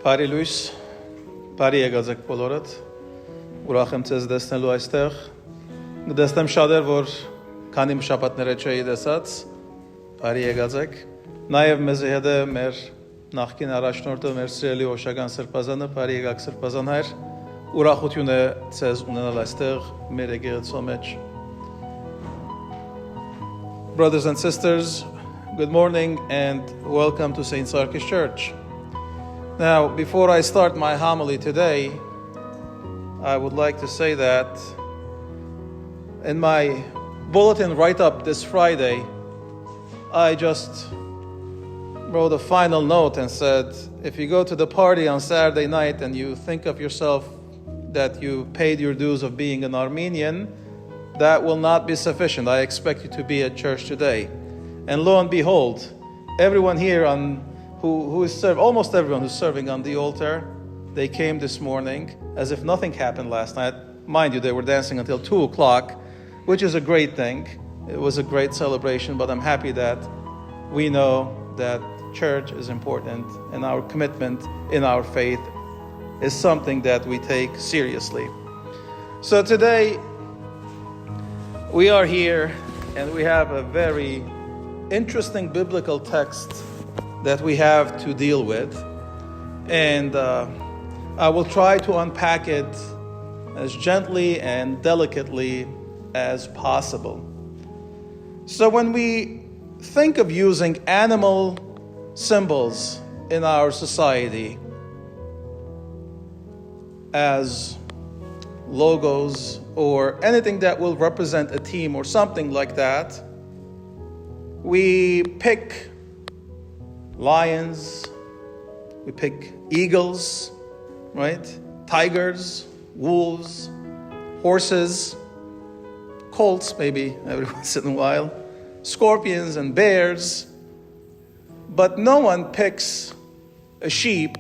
Բարի լույս, բարի եկածեք բոլորդ, ուրախ եմ ձեզ տեսնելու այստեղ, դեսնեմ շատեր, որ քանի շաբաթները չէի տեսած, բարի եկածեք, նաև մեզ հետ է մեր նախկին առաջնորդը, մեր սիրելի Օշական Սրբազանը, բարի եկաք Սրբազան հայր, ուրախություն է ձեզ ունենալ այստեղ մեր եկեղեցու մեջ. Brothers and sisters, good morning and welcome to St. Sarkis Church. Now, before I start my homily today, I would like to say that in my bulletin write-up this Friday, I just wrote a final note and said, if you go to the party on Saturday night and you think of yourself that you paid your dues of being an Armenian, that will not be sufficient. I expect you to be at church today. And lo and behold, everyone here who is almost everyone who's serving on the altar, they came this morning as if nothing happened last night. Mind you, they were dancing until 2 o'clock, which is a great thing. It was a great celebration, but I'm happy that we know that church is important and our commitment in our faith is something that we take seriously. So today, we are here and we have a very interesting biblical text that we have to deal with. And I will try to unpack it as gently and delicately as possible. So when we think of using animal symbols in our society as logos or anything that will represent a team or something like that, we pick lions, we pick eagles, right? Tigers, wolves, horses, colts maybe every once in a while, scorpions and bears, but no one picks a sheep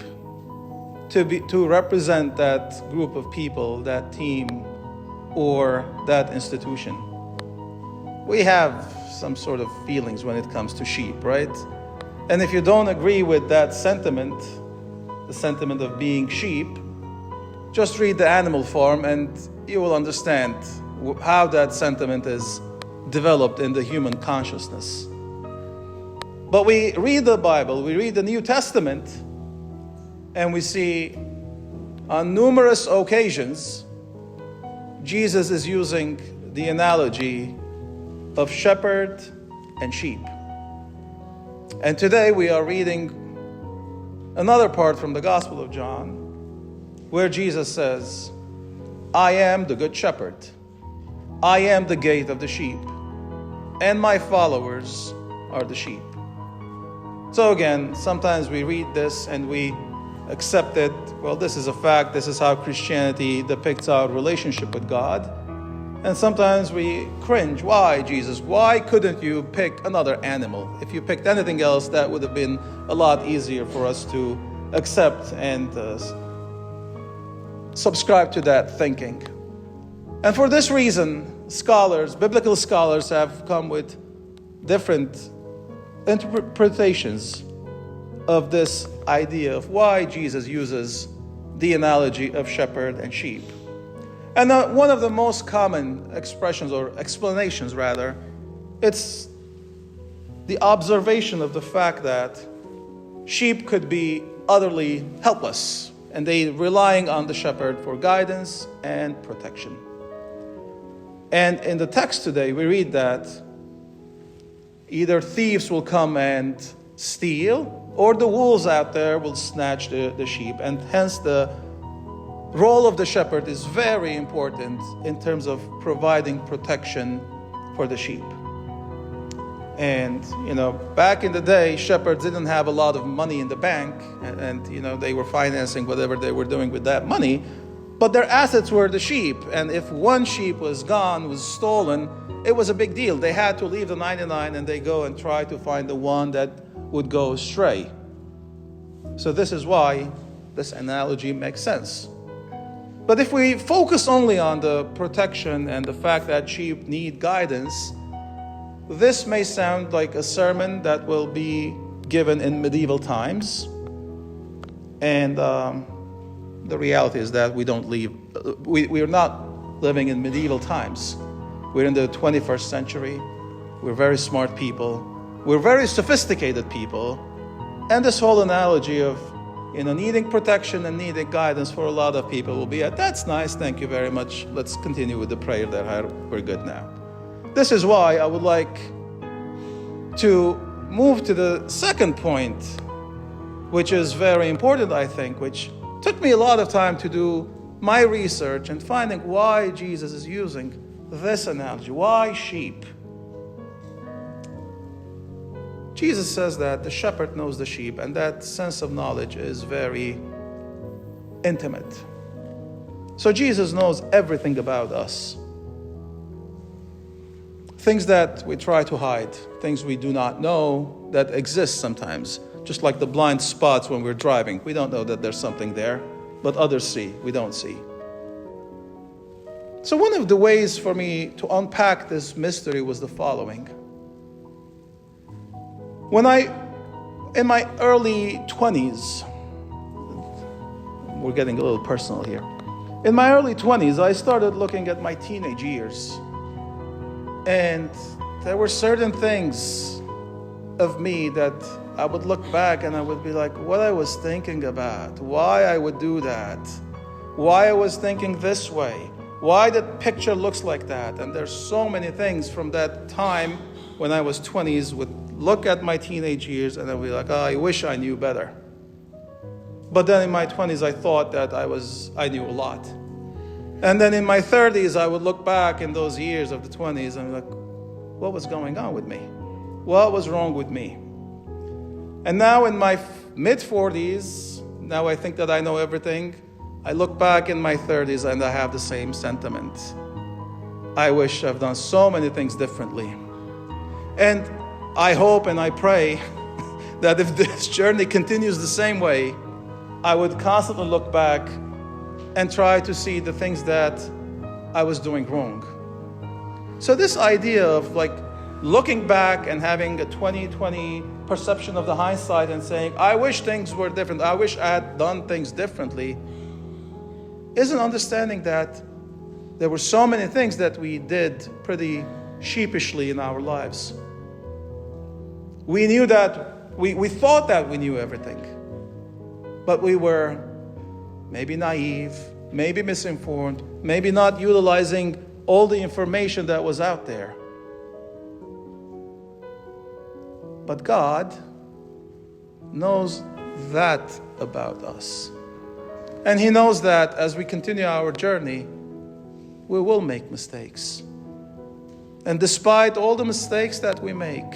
to represent that group of people, that team, or that institution. We have some sort of feelings when it comes to sheep, right? And if you don't agree with that sentiment, the sentiment of being sheep, just read the Animal Farm and you will understand how that sentiment is developed in the human consciousness. But we read the Bible, we read the New Testament, and we see on numerous occasions Jesus is using the analogy of shepherd and sheep. And today we are reading another part from the Gospel of John where Jesus says, I am the good shepherd. I am the gate of the sheep, and my followers are the sheep. So again, sometimes we read this and we accept it. Well, this is a fact. This is how Christianity depicts our relationship with God. And sometimes we cringe. Why, Jesus? Why couldn't you pick another animal? If you picked anything else, that would have been a lot easier for us to accept and subscribe to that thinking. And for this reason, biblical scholars have come with different interpretations of this idea of why Jesus uses the analogy of shepherd and sheep. And one of the most common expressions or explanations rather, it's the observation of the fact that sheep could be utterly helpless and they relying on the shepherd for guidance and protection. And in the text today, we read that either thieves will come and steal, or the wolves out there will snatch the sheep. And hence the role of the shepherd is very important in terms of providing protection for the sheep. And, back in the day, shepherds didn't have a lot of money in the bank, and they were financing whatever they were doing with that money, but their assets were the sheep. And if one sheep was gone, was stolen, it was a big deal. They had to leave the 99 and they go and try to find the one that would go astray. So this is why this analogy makes sense. But if we focus only on the protection and the fact that sheep need guidance, this may sound like a sermon that will be given in medieval times. And the reality is that we are not living in medieval times. We're in the 21st century. We're very smart people. We're very sophisticated people. And this whole analogy of needing protection and needing guidance for a lot of people will be, that's nice, thank you very much. Let's continue with the prayer that we're good now. This is why I would like to move to the second point, which is very important, I think, which took me a lot of time to do my research and finding why Jesus is using this analogy. Why sheep? Jesus says that the shepherd knows the sheep, and that sense of knowledge is very intimate. So Jesus knows everything about us. Things that we try to hide, things we do not know that exist sometimes. Just like the blind spots when we're driving. We don't know that there's something there, but others see, we don't see. So one of the ways for me to unpack this mystery was the following. In my early 20s, we're getting a little personal here. In my early 20s, I started looking at my teenage years. And there were certain things of me that I would look back and I would be like, what I was thinking about, why I would do that, why I was thinking this way, why that picture looks like that. And there's so many things from that time when I was 20s would look at my teenage years and I'd be like, I wish I knew better. But then in my 20s, I thought that I knew a lot. And then in my 30s, I would look back in those years of the 20s and be like, what was going on with me? What was wrong with me? And now in my mid-40s, now I think that I know everything. I look back in my 30s and I have the same sentiment. I wish I've done so many things differently. And I hope and I pray that if this journey continues the same way, I would constantly look back and try to see the things that I was doing wrong. So this idea of like looking back and having a 20/20 perception of the hindsight and saying, I wish things were different, I wish I had done things differently, is an understanding that there were so many things that we did pretty sheepishly in our lives. We knew that, we thought that we knew everything, but we were maybe naive, maybe misinformed, maybe not utilizing all the information that was out there. But God knows that about us. And He knows that as we continue our journey, we will make mistakes. And despite all the mistakes that we make,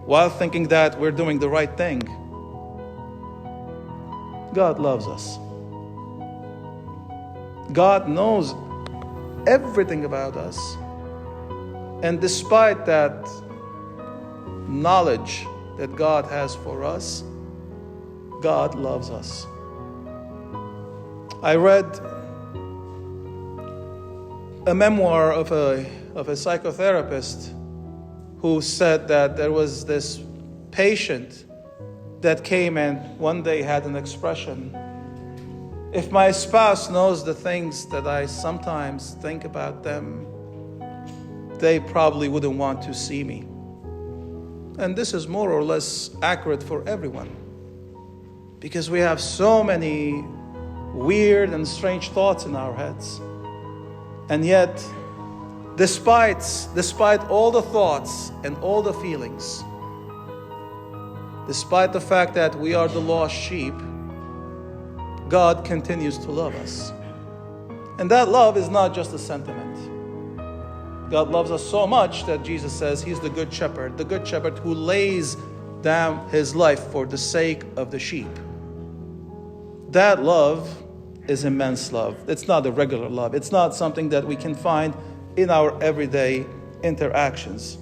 while thinking that we're doing the right thing, God loves us. God knows everything about us. And despite that knowledge that God has for us, God loves us. I read a memoir of a psychotherapist who said that there was this patient that came and one day had an expression, if my spouse knows the things that I sometimes think about them, they probably wouldn't want to see me. And this is more or less accurate for everyone, because we have so many weird and strange thoughts in our heads. And yet, despite all the thoughts and all the feelings, despite the fact that we are the lost sheep, God continues to love us. And that love is not just a sentiment. God loves us so much that Jesus says He's the good shepherd who lays down His life for the sake of the sheep. That love is immense love. It's not a regular love. It's not something that we can find in our everyday interactions.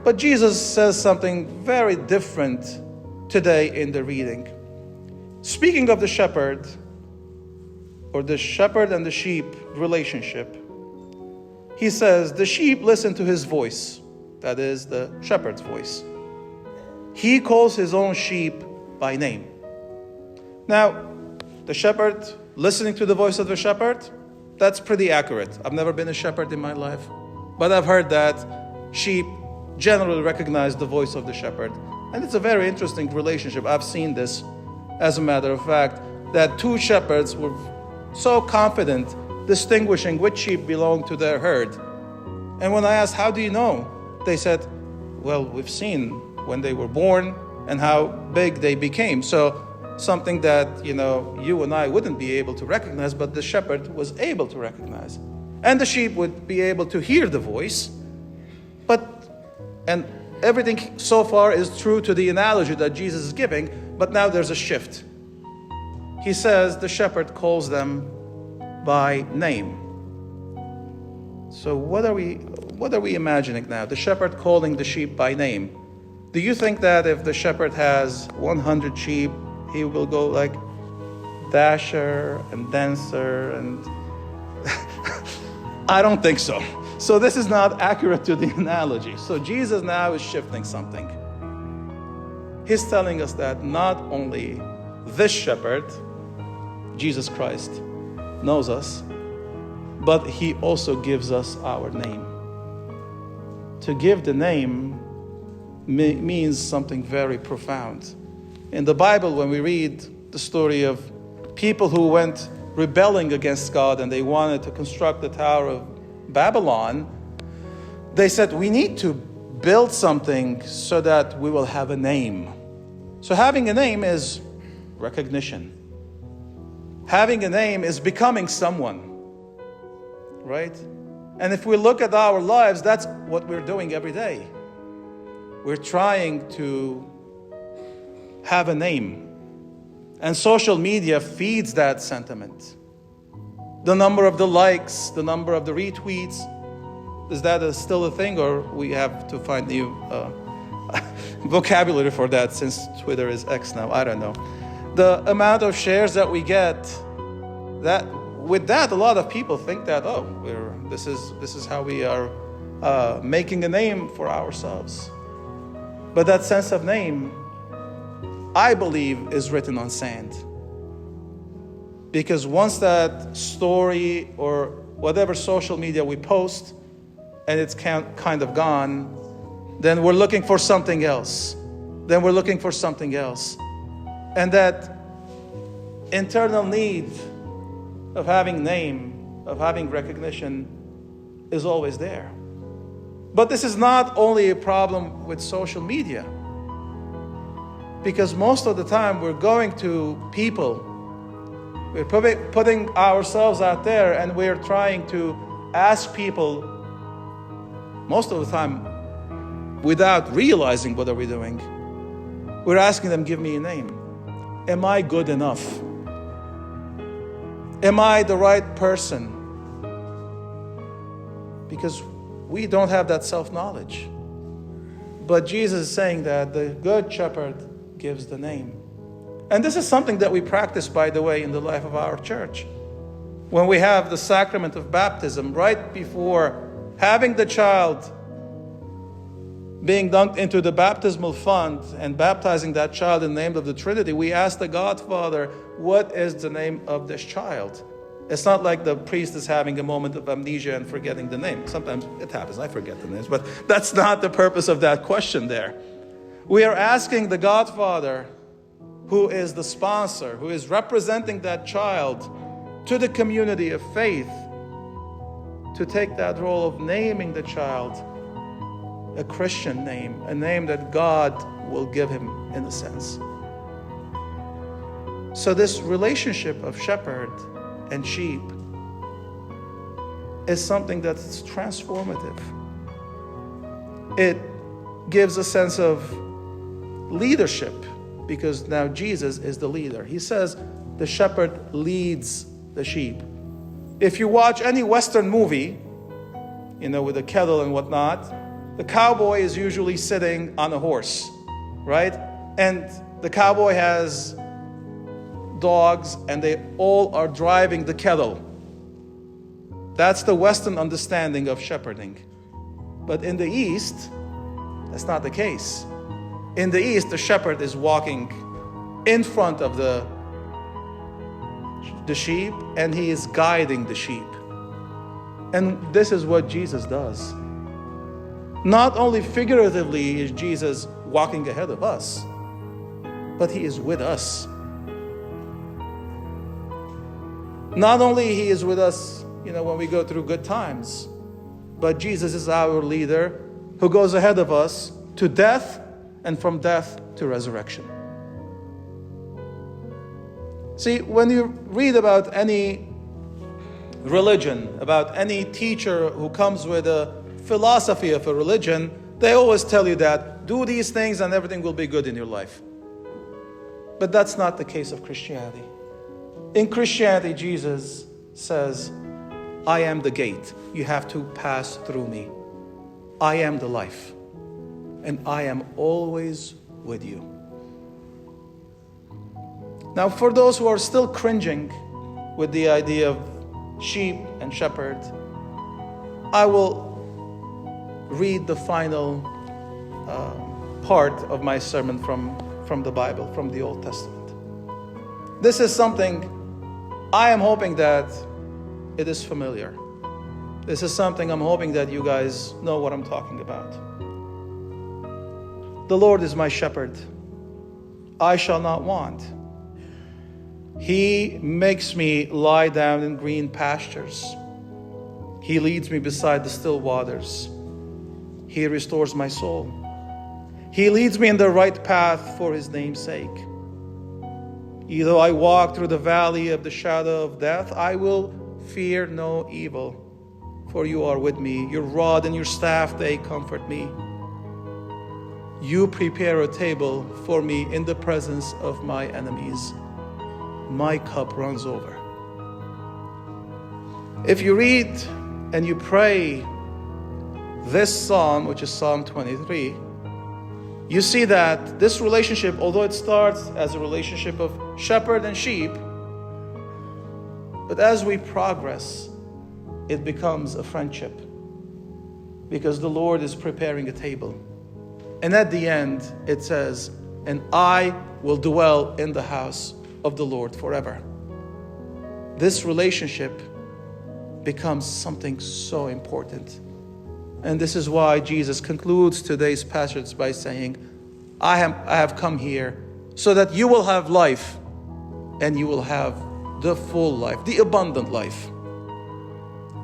But Jesus says something very different today in the reading. Speaking of the shepherd, or the shepherd and the sheep relationship, He says, the sheep listen to His voice. That is the shepherd's voice. He calls His own sheep by name. Now, the shepherd, listening to the voice of the shepherd, that's pretty accurate. I've never been a shepherd in my life, but I've heard that sheep generally recognize the voice of the shepherd. And it's a very interesting relationship. I've seen this, as a matter of fact, that two shepherds were so confident distinguishing which sheep belonged to their herd. And when I asked, how do you know? They said, well, we've seen when they were born and how big they became. So something that, you and I wouldn't be able to recognize, but the shepherd was able to recognize. And the sheep would be able to hear the voice. And everything so far is true to the analogy that Jesus is giving, but now there's a shift. He says the shepherd calls them by name. So what are we imagining now? The shepherd calling the sheep by name. Do you think that if the shepherd has 100 sheep, he will go like Dasher and Dancer and I don't think so. So this is not accurate to the analogy. So Jesus now is shifting something. He's telling us that not only this shepherd, Jesus Christ, knows us, but he also gives us our name. To give the name means something very profound. In the Bible, when we read the story of people who went rebelling against God and they wanted to construct the Tower of Babylon, they said, we need to build something so that we will have a name. So having a name is recognition. Having a name is becoming someone, right? And if we look at our lives, that's what we're doing every day. We're trying to have a name. And social media feeds that sentiment. The number of the likes, the number of the retweets, is that still a thing, or we have to find new vocabulary for that since Twitter is X now? I don't know. The amount of shares that we get, with that, a lot of people think that, this is how we are making a name for ourselves. But that sense of name, I believe, is written on sand. Because once that story or whatever social media we post, and it's kind of gone, then we're looking for something else. And that internal need of having name, of having recognition, is always there. But this is not only a problem with social media. Because most of the time we're going to people, we're putting ourselves out there, and we're trying to ask people, most of the time, without realizing what are we doing, we're asking them, give me a name. Am I good enough? Am I the right person? Because we don't have that self-knowledge. But Jesus is saying that the good shepherd gives the name. And this is something that we practice, by the way, in the life of our church. When we have the sacrament of baptism, right before having the child being dunked into the baptismal font and baptizing that child in the name of the Trinity, we ask the Godfather, what is the name of this child? It's not like the priest is having a moment of amnesia and forgetting the name. Sometimes it happens, I forget the names, but that's not the purpose of that question there. We are asking the Godfather, who is the sponsor, who is representing that child to the community of faith, to take that role of naming the child a Christian name, a name that God will give him, in a sense. So this relationship of shepherd and sheep is something that's transformative. It gives a sense of leadership, because now Jesus is the leader. He says the shepherd leads the sheep. If you watch any Western movie, with a kettle and whatnot, the cowboy is usually sitting on a horse, right? And the cowboy has dogs, and they all are driving the kettle. That's the Western understanding of shepherding. But in the East, that's not the case. In the East, the shepherd is walking in front of the sheep, and he is guiding the sheep. And this is what Jesus does. Not only figuratively is Jesus walking ahead of us, but he is with us. Not only he is with us, when we go through good times, but Jesus is our leader who goes ahead of us to death, and from death to resurrection. See, when you read about any religion, about any teacher who comes with a philosophy of a religion, they always tell you that do these things and everything will be good in your life. But that's not the case of Christianity. In Christianity, Jesus says, I am the gate. You have to pass through me. I am the life. And I am always with you. Now, for those who are still cringing with the idea of sheep and shepherd, I will read the final part of my sermon from the Bible, from the Old Testament. This is something I am hoping that it is familiar. This is something I'm hoping that you guys know what I'm talking about. The Lord is my shepherd. I shall not want. He makes me lie down in green pastures. He leads me beside the still waters. He restores my soul. He leads me in the right path for his name's sake. Though I walk through the valley of the shadow of death, I will fear no evil, for you are with me. Your rod and your staff, they comfort me. You prepare a table for me in the presence of my enemies. My cup runs over. If you read and you pray this psalm, which is Psalm 23, you see that this relationship, although it starts as a relationship of shepherd and sheep, but as we progress, it becomes a friendship, because the Lord is preparing a table. And at the end, it says, and I will dwell in the house of the Lord forever. This relationship becomes something so important. And this is why Jesus concludes today's passage by saying, I have come here so that you will have life, and you will have the full life, the abundant life.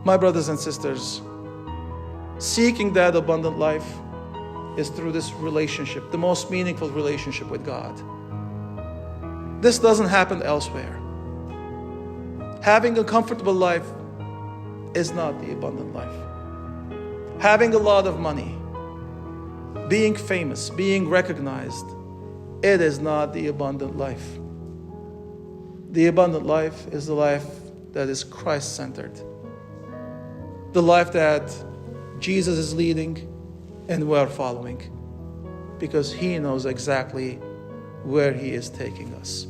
My brothers and sisters, seeking that abundant life is through this relationship, the most meaningful relationship with God. This doesn't happen elsewhere. Having a comfortable life is not the abundant life. Having a lot of money, being famous, being recognized, it is not the abundant life. The abundant life is the life that is Christ-centered. The life that Jesus is leading and we are following, because he knows exactly where he is taking us.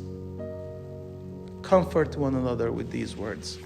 Comfort one another with these words.